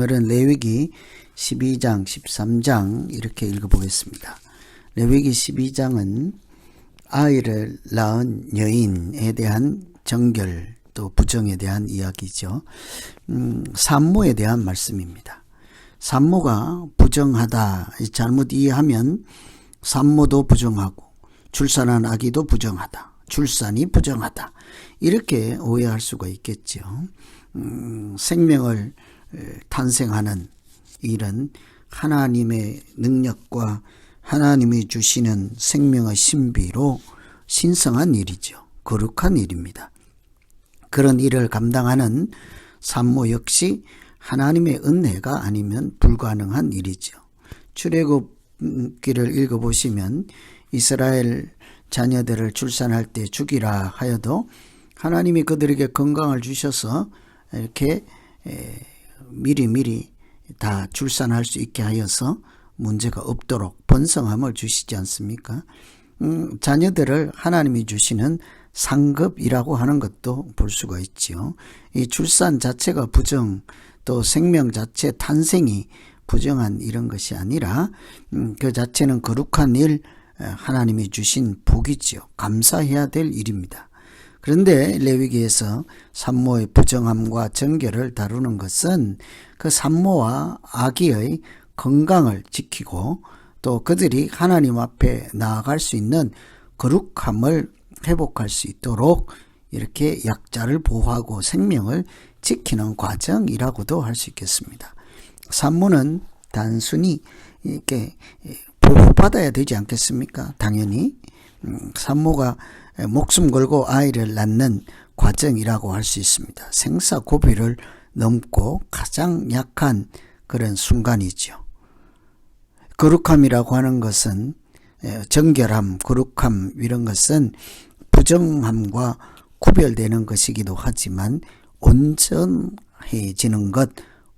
오늘은 레위기 12장, 13장 이렇게 읽어보겠습니다. 레위기 12장은 아이를 낳은 여인에 대한 정결 또 부정에 대한 이야기죠. 산모에 대한 말씀입니다. 산모가 부정하다, 잘못 이해하면 산모도 부정하고 출산한 아기도 부정하다, 출산이 부정하다 이렇게 오해할 수가 있겠죠. 생명을 탄생하는 일은 하나님의 능력과 하나님이 주시는 생명의 신비로 신성한 일이죠. 거룩한 일입니다. 그런 일을 감당하는 산모 역시 하나님의 은혜가 아니면 불가능한 일이죠. 출애굽기를 읽어보시면 이스라엘 자녀들을 출산할 때 죽이라 하여도 하나님이 그들에게 건강을 주셔서 이렇게 미리 다 출산할 수 있게 하여서 문제가 없도록 번성함을 주시지 않습니까? 자녀들을 하나님이 주시는 상급이라고 하는 것도 볼 수가 있지요. 이 출산 자체가 부정, 또 생명 자체 탄생이 부정한 이런 것이 아니라 그 자체는 거룩한 일, 하나님이 주신 복이지요. 감사해야 될 일입니다. 그런데 레위기에서 산모의 부정함과 정결을 다루는 것은 그 산모와 아기의 건강을 지키고 또 그들이 하나님 앞에 나아갈 수 있는 거룩함을 회복할 수 있도록 이렇게 약자를 보호하고 생명을 지키는 과정이라고도 할 수 있겠습니다. 산모는 단순히 이렇게 보호받아야 되지 않겠습니까? 당연히 산모가 목숨 걸고 아이를 낳는 과정이라고 할 수 있습니다. 생사고비를 넘고 가장 약한 그런 순간이죠. 거룩함이라고 하는 것은 정결함, 거룩함 이런 것은 부정함과 구별되는 것이기도 하지만 온전해지는 것,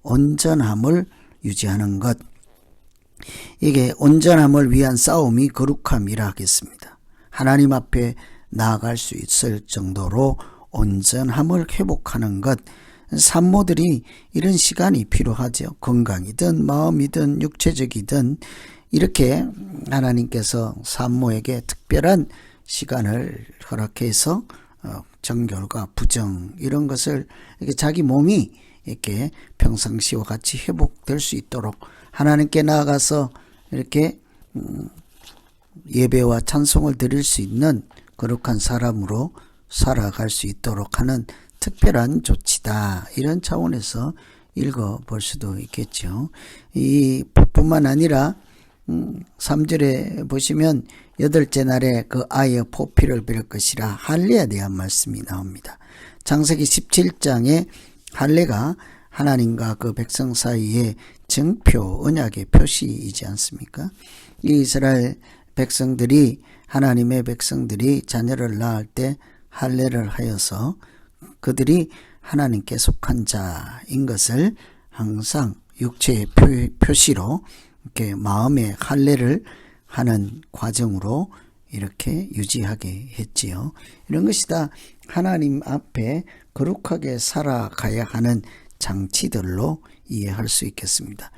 온전함을 유지하는 것, 이게 온전함을 위한 싸움이 거룩함이라 하겠습니다. 하나님 앞에 나아갈 수 있을 정도로 온전함을 회복하는 것, 산모들이 이런 시간이 필요하죠. 건강이든 마음이든 육체적이든 이렇게 하나님께서 산모에게 특별한 시간을 허락해서 정결과 부정 이런 것을 이렇게 자기 몸이 이렇게 평상시와 같이 회복될 수 있도록 하나님께 나아가서 이렇게 예배와 찬송을 드릴 수 있는 거룩한 사람으로 살아갈 수 있도록 하는 특별한 조치다. 이런 차원에서 읽어볼 수도 있겠죠. 이 뿐만 아니라 3절에 보시면 8째 날에 그 아이의 포피를 베릴 것이라 할례에 대한 말씀이 나옵니다. 창세기 17장에 할례가 하나님과 그 백성 사이의 증표, 언약의 표시이지 않습니까? 이 이스라엘 백성들이, 하나님의 백성들이 자녀를 낳을 때 할례를 하여서 그들이 하나님께 속한 자인 것을 항상 육체의 표시로 이렇게 마음의 할례를 하는 과정으로 이렇게 유지하게 했지요. 이런 것이 다 하나님 앞에 거룩하게 살아가야 하는 장치들로 이해할 수 있겠습니다.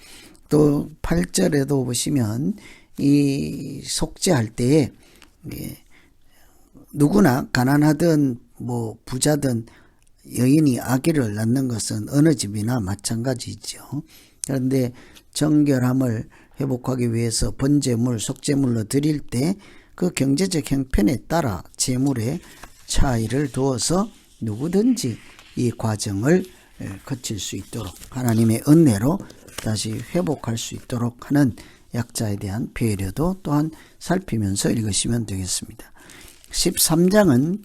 또 8절에도 보시면 이 속죄할 때에 누구나 가난하든 뭐 부자든 여인이 아기를 낳는 것은 어느 집이나 마찬가지죠. 그런데 정결함을 회복하기 위해서 번제물, 속죄물로 드릴 때 그 경제적 형편에 따라 제물의 차이를 두어서 누구든지 이 과정을 거칠 수 있도록 하나님의 은혜로 다시 회복할 수 있도록 하는 약자에 대한 배려도 또한 살피면서 읽으시면 되겠습니다. 13장은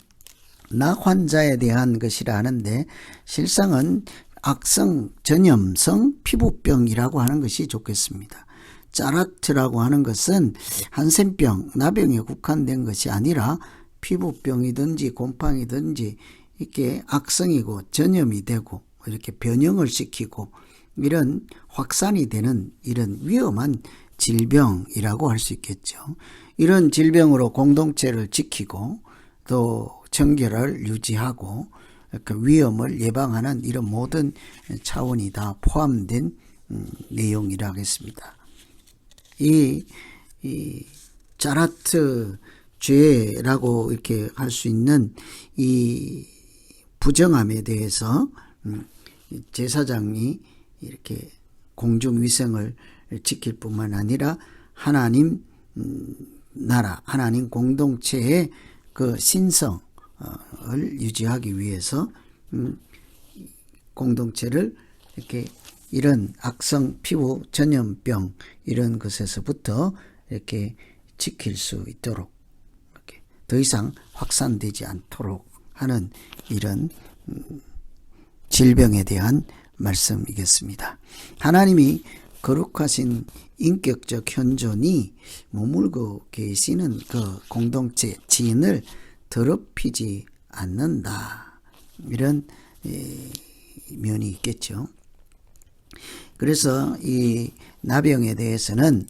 낙환자에 대한 것이라 하는데 실상은 악성, 전염성 피부병이라고 하는 것이 좋겠습니다. 짜라트라고 하는 것은 한센병, 나병에 국한된 것이 아니라 피부병이든지 곰팡이든지 이렇게 악성이고 전염이 되고 이렇게 변형을 시키고 이런 확산이 되는 이런 위험한 질병이라고 할 수 있겠죠. 이런 질병으로 공동체를 지키고 또 정결을 유지하고 그 위험을 예방하는 이런 모든 차원이 다 포함된 내용이라 하겠습니다. 이 자라트 죄라고 이렇게 할 수 있는 이 부정함에 대해서 제사장이 이렇게 공중위생을 지킬 뿐만 아니라 하나님 나라, 하나님 공동체의 그 신성을 유지하기 위해서 공동체를 이렇게 이런 악성 피부 전염병 이런 것에서부터 이렇게 지킬 수 있도록 이렇게 더 이상 확산되지 않도록 하는 이런 질병에 대한 말씀이겠습니다. 하나님이 거룩하신 인격적 현존이 머물고 계시는 그 공동체 지인을 더럽히지 않는다. 이런 면이 있겠죠. 그래서 이 나병에 대해서는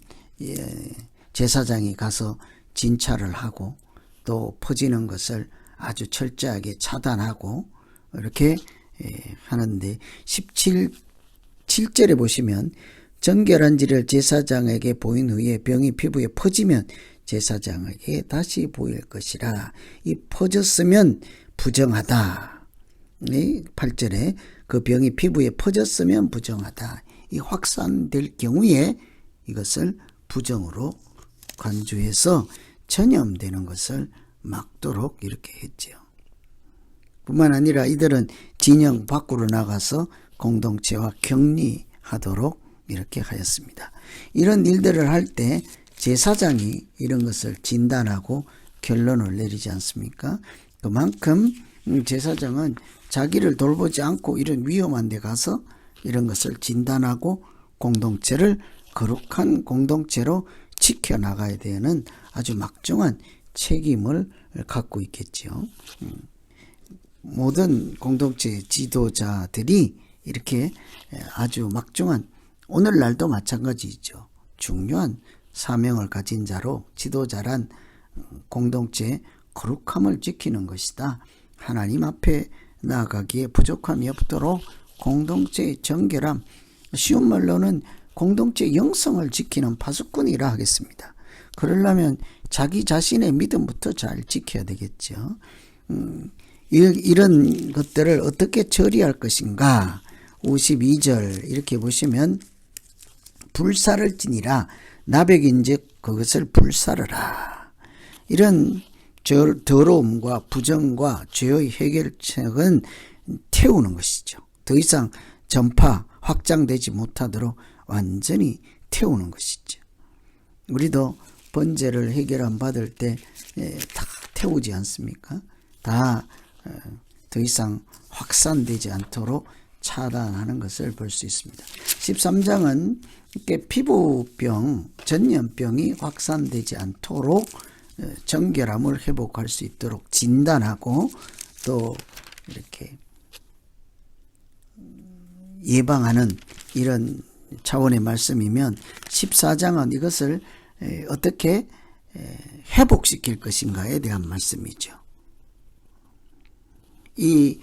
제사장이 가서 진찰을 하고 또 퍼지는 것을 아주 철저하게 차단하고 이렇게 하는데 17절에 보시면 정결한지를 제사장에게 보인 후에 병이 피부에 퍼지면 제사장에게 다시 보일 것이라. 이 퍼졌으면 부정하다. 8절에 그 병이 피부에 퍼졌으면 부정하다. 이 확산될 경우에 이것을 부정으로 간주해서 전염되는 것을 막도록 이렇게 했지요. 뿐만 아니라 이들은 진영 밖으로 나가서 공동체와 격리하도록 이렇게 하였습니다. 이런 일들을 할 때 제사장이 이런 것을 진단하고 결론을 내리지 않습니까? 그만큼 제사장은 자기를 돌보지 않고 이런 위험한 데 가서 이런 것을 진단하고 공동체를 거룩한 공동체로 지켜나가야 되는 아주 막중한 책임을 갖고 있겠죠. 모든 공동체 지도자들이 이렇게 아주 막중한, 오늘날도 마찬가지죠. 중요한 사명을 가진 자로 지도자란 공동체의 거룩함을 지키는 것이다. 하나님 앞에 나아가기에 부족함이 없도록 공동체의 정결함, 쉬운 말로는 공동체의 영성을 지키는 파수꾼이라 하겠습니다. 그러려면 자기 자신의 믿음부터 잘 지켜야 되겠죠. 이런 것들을 어떻게 처리할 것인가. 52절 이렇게 보시면 불사를 지니라. 나병인즉 그것을 불사르라. 이런 더러움과 부정과 죄의 해결책은 태우는 것이죠. 더 이상 전파 확장되지 못하도록 완전히 태우는 것이죠. 우리도 번제를 해결안 받을 때 다 태우지 않습니까? 다 더 이상 확산되지 않도록 차단하는 것을 볼 수 있습니다. 13장은 이렇게 피부병, 전염병이 확산되지 않도록 정결함을 회복할 수 있도록 진단하고 또 이렇게 예방하는 이런 차원의 말씀이면 14장은 이것을 어떻게 회복시킬 것인가에 대한 말씀이죠. 이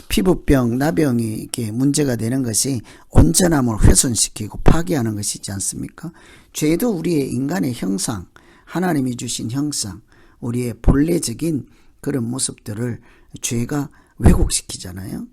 피부병, 나병이 이렇게 문제가 되는 것이 온전함을 훼손시키고 파괴하는 것이지 않습니까? 죄도 우리의 인간의 형상, 하나님이 주신 형상, 우리의 본래적인 그런 모습들을 죄가 왜곡시키잖아요.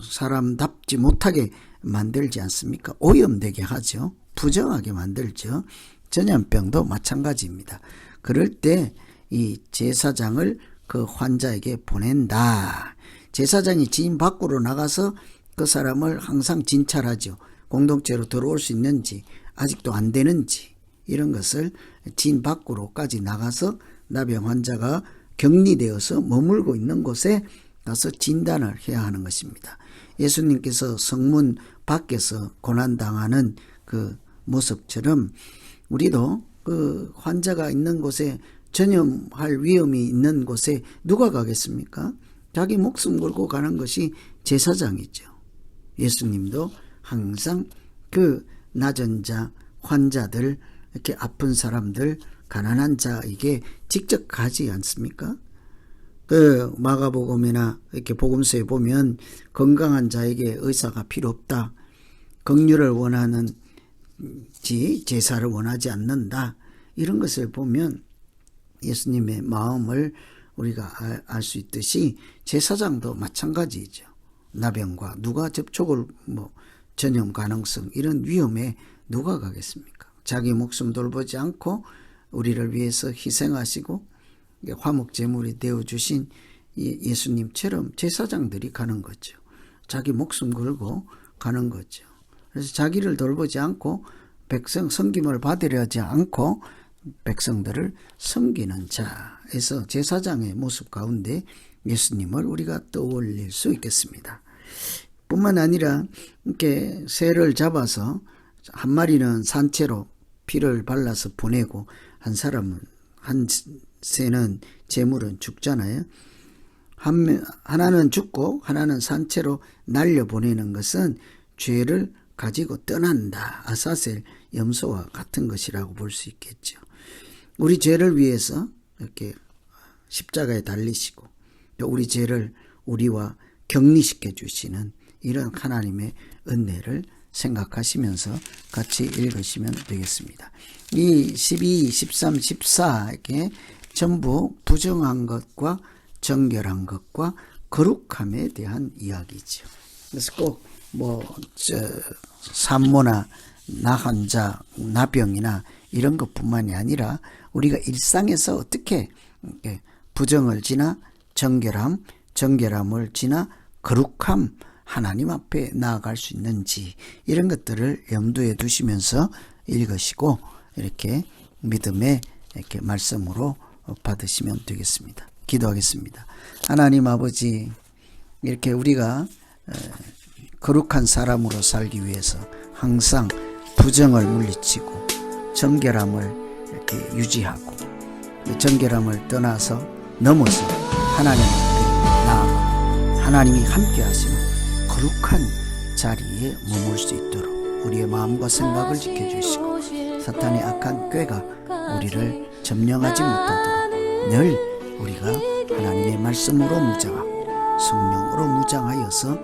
사람답지 못하게 만들지 않습니까? 오염되게 하죠. 부정하게 만들죠. 전염병도 마찬가지입니다. 그럴 때 이 제사장을 그 환자에게 보낸다. 제사장이 지인 밖으로 나가서 그 사람을 항상 진찰하죠. 공동체로 들어올 수 있는지, 아직도 안 되는지, 이런 것을 지인 밖으로까지 나가서 나병 환자가 격리되어서 머물고 있는 곳에 가서 진단을 해야 하는 것입니다. 예수님께서 성문 밖에서 고난당하는 그 모습처럼 우리도 그 환자가 있는 곳에, 전염할 위험이 있는 곳에 누가 가겠습니까? 자기 목숨 걸고 가는 것이 제사장이죠. 예수님도 항상 그 낮은 자, 환자들, 이렇게 아픈 사람들, 가난한 자에게 직접 가지 않습니까? 그 마가복음이나 이렇게 복음서에 보면 건강한 자에게 의사가 필요 없다. 긍휼을 원하는 제사를 원하지 않는다. 이런 것을 보면 예수님의 마음을 우리가 알 수 있듯이 제사장도 마찬가지죠. 나병과 누가 접촉을 전염 가능성 이런 위험에 누가 가겠습니까? 자기 목숨 돌보지 않고 우리를 위해서 희생하시고 화목제물이 되어주신 예수님처럼 제사장들이 가는 거죠. 자기 목숨 걸고 가는 거죠. 그래서 자기를 돌보지 않고 백성 섬김을 받으려 하지 않고 백성들을 섬기는 자에서 제사장의 모습 가운데 예수님을 우리가 떠올릴 수 있겠습니다. 뿐만 아니라 이렇게 새를 잡아서 한 마리는 산채로 피를 발라서 보내고 한 새는 제물은 죽잖아요. 하나는 죽고 하나는 산채로 날려보내는 것은 죄를 가지고 떠난다. 아사셀 염소와 같은 것이라고 볼 수 있겠죠. 우리 죄를 위해서 이렇게 십자가에 달리시고 또 우리 죄를 우리와 격리시켜 주시는 이런 하나님의 은혜를 생각하시면서 같이 읽으시면 되겠습니다. 이 12, 13, 14에 전부 부정한 것과 정결한 것과 거룩함에 대한 이야기죠. 그래서 꼭 산모나 나환자, 나병이나 이런 것뿐만이 아니라 우리가 일상에서 어떻게 부정을 지나 정결함을 지나 거룩함, 하나님 앞에 나아갈 수 있는지 이런 것들을 염두에 두시면서 읽으시고 이렇게 믿음의 이렇게 말씀으로 받으시면 되겠습니다. 기도하겠습니다. 하나님 아버지, 이렇게 우리가 거룩한 사람으로 살기 위해서 항상 부정을 물리치고 정결함을 이렇게 유지하고 정결함을 떠나서 넘어서 하나님 앞에 나아가 하나님이 함께 하시는 거룩한 자리에 머물 수 있도록 우리의 마음과 생각을 지켜주시고 사탄의 악한 꾀가 우리를 점령하지 못하도록 늘 우리가 하나님의 말씀으로 무장하고 성령으로 무장하여서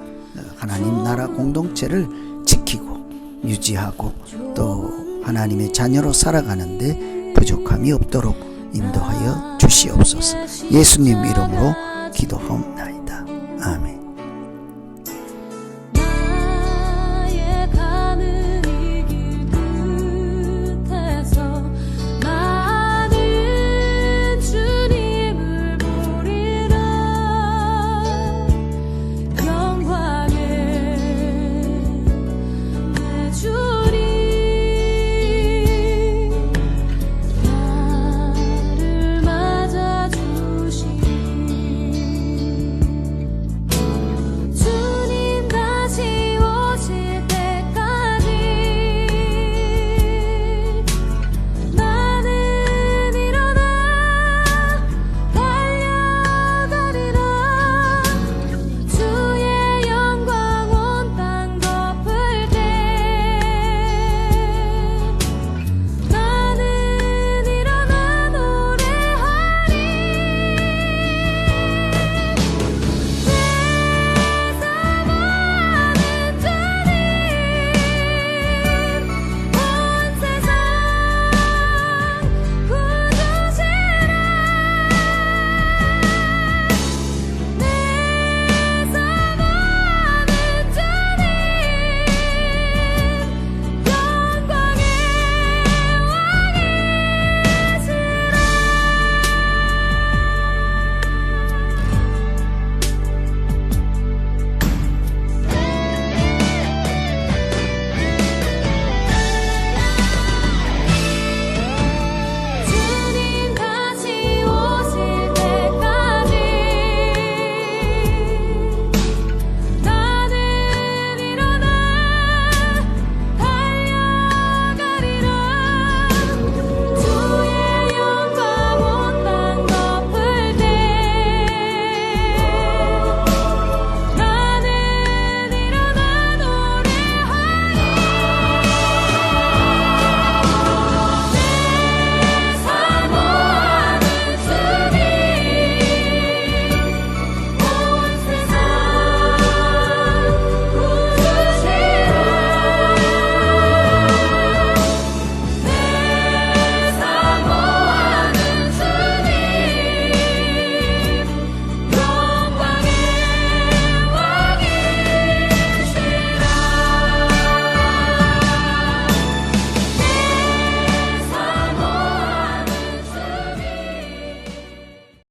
하나님 나라 공동체를 지키고 유지하고 또 하나님의 자녀로 살아가는데 부족함이 없도록 인도하여 주시옵소서. 예수님 이름으로 기도하옵나이다.